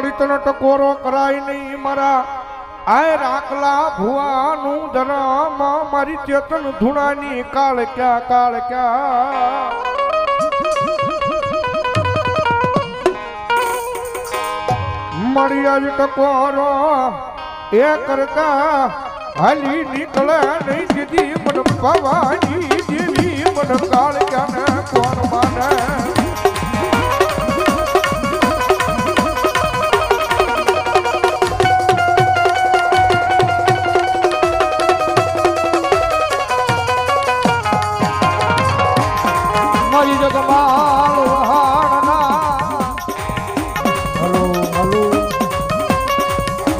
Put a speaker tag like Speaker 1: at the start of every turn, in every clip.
Speaker 1: મારી તને ટકોરો કરાય નહીં મારા આય રાખલા ભુવાનું ધરામ મારી ચેતન ધૂણાની કાળ ક્યાં મારી આજ ટકોરો એ કરતા હાલી નીકળે નહીં દીદી મને ભવાની દેવી મને કાળ ક્યાં કોણ માને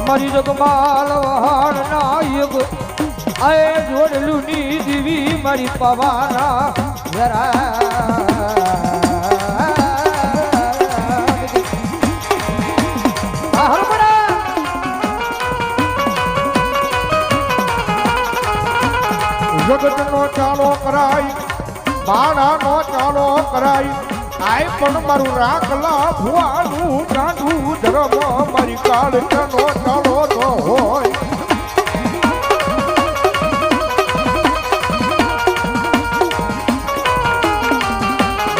Speaker 1: મારી જગમાલ વહાણ ના યુગ આય જોડલું ની દીવી મારી પવાના જગત નો ચાલો કરાય બાણા નો ચાલો કરાય આય પણ મારું રાખલા ભુવાનું ચાંદું ધર્મ મારી કાળ નો ચાલો તો હોય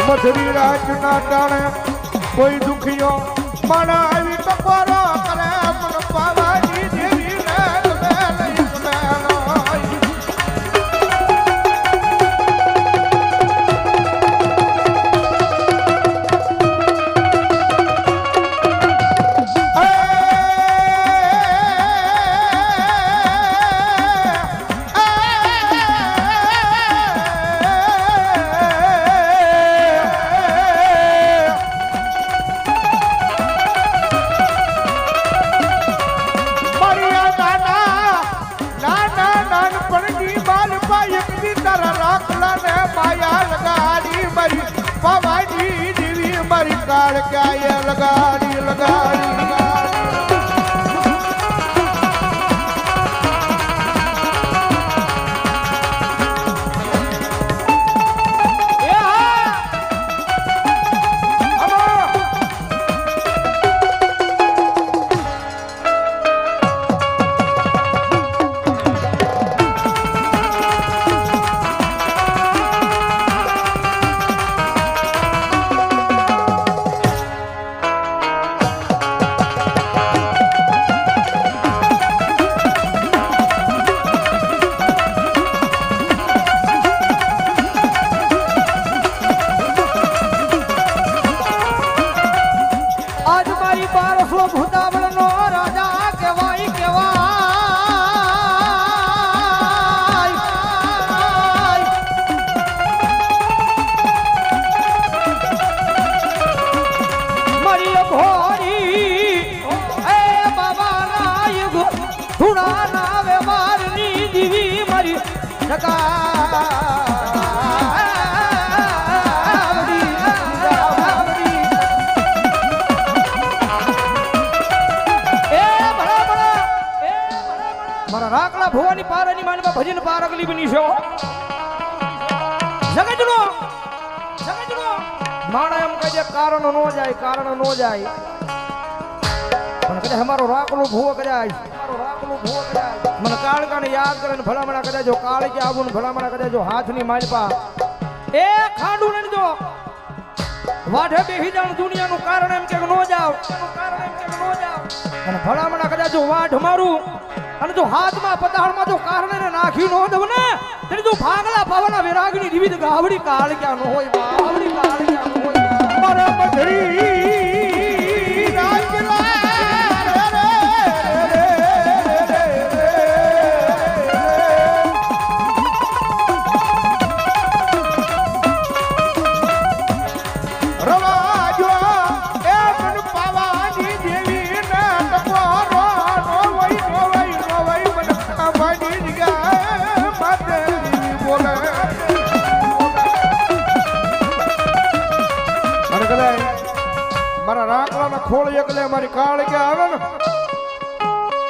Speaker 1: મધરી રાત ના ટાણે કોઈ દુખિયો માણા આવી ટકોરો કરે મન પાવાની દેવી પવાની દેવી મારી કાળ ક્યાંય લગાડી મારા રાખલા ભવાની પારાની માનવા ભજન પારગલી બની છો જગતનો માણા એમ કહે કારણ નો જાય પણ કદાચ અમારો રાખલો ભૂવો કદાચ મને કાળકાને યાદ કરે ને ભલામણા કદાચ જો કાળ કે આવું ને ભલામણા કદાચ જો હાથની માલપા એ ખાંડું ને જો વાઢે બેહી જાણ દુનિયાનું કારણ એમ કે નો જાવ અને ભલામણા કદાચ જો વાઢ મારું અને જો હાથમાં પતાળમાં જો કારણે નાખી નો દઉં ને તેને જો ભાગલા પાવાના વિરાગની વિવિધ ગાવડી કાળ ક્યાં નો હોય બાવડી કાળ ક્યાં નો હોય મારા બધી મારા રાખલાના ખોળ એકલે મારી કાળ કે આવે ને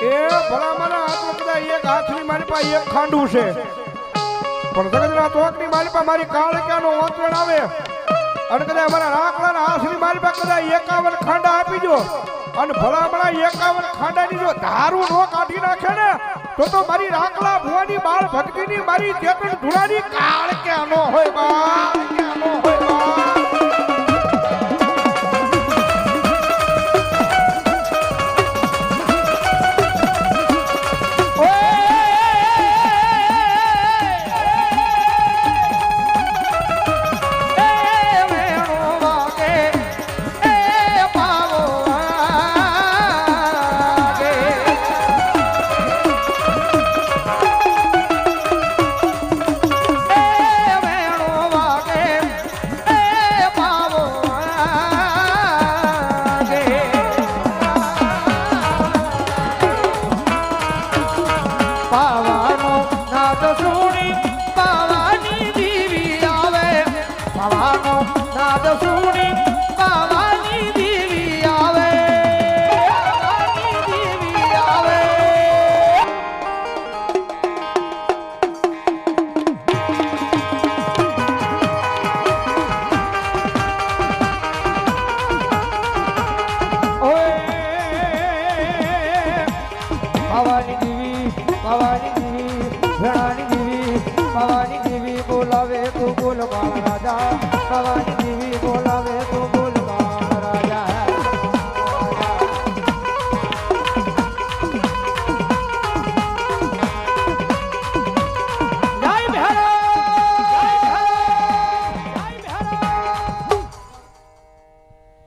Speaker 1: એ ભલા મારા હાથમાં બધા એક હાથની મારી પાસે એક ખાંડું છે પણ જગતના તોકની મારી પાસે મારી કાળ ક્યાંનો ઓતરણ આવે અને કદાચ મારા રાખલાના હાથની મારી પાસે કદાચ 51 ખાંડા આપી દો અને ભલામણા 51 ખાંડાની જો ધારું નો કાઢી નાખે ને તો મારી રાખલા ભુવાની બાળ ભક્તિની મારી ચેતન ધુરાની કાળ ક્યાં નો હોય બા ક્યાં નો હોય બા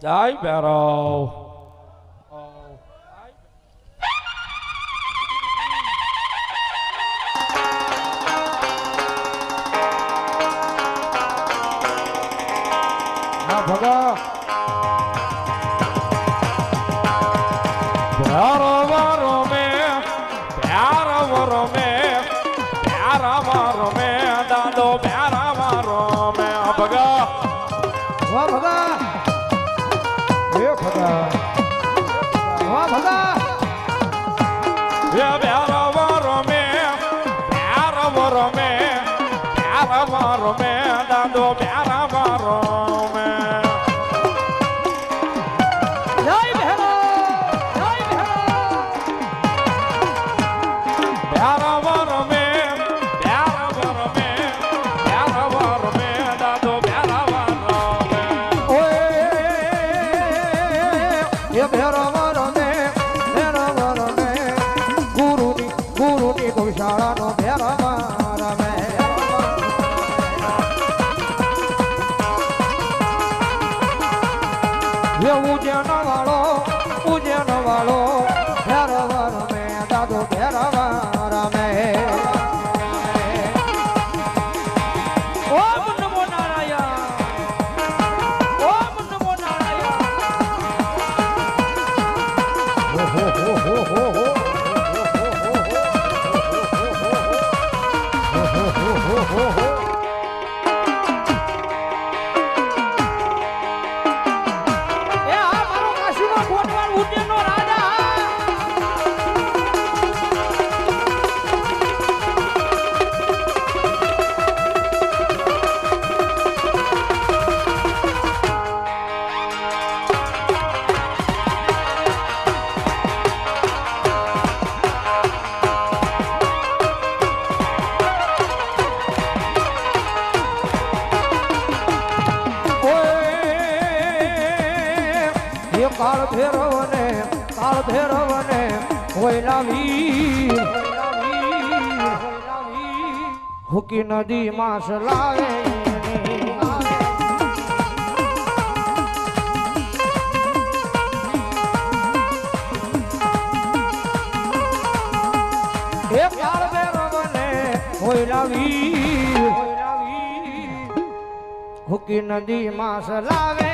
Speaker 2: જય ભૈરવ.
Speaker 1: હા ભગા
Speaker 2: દાદો પ્યારા મારો મે ભગા
Speaker 1: વાહ ભગા એ ભગા વાહ ભગા
Speaker 2: એ પ્યારા મારો મે દાદો પ્યારા મારો મે
Speaker 1: જય ભૈરવ
Speaker 2: પ્યારા મારો મે દાદો પ્યારા મારો મે
Speaker 1: એ ભૈરવ રમે ગુરુની ગૌશાળાનો ભૈરવ રમે ઉજ્જૈન વાળો ભૈરવ રમે દાદો ભૈરવ રમે ઓમ નમો નારાયણ ઓમ નમો નારાયણ કાળ ભૈરવને હોયલા વીર હુકી નદી માસ લાવે એ કાળ ભૈરવને હોયલા વીર હુકી નદી માસ લાવે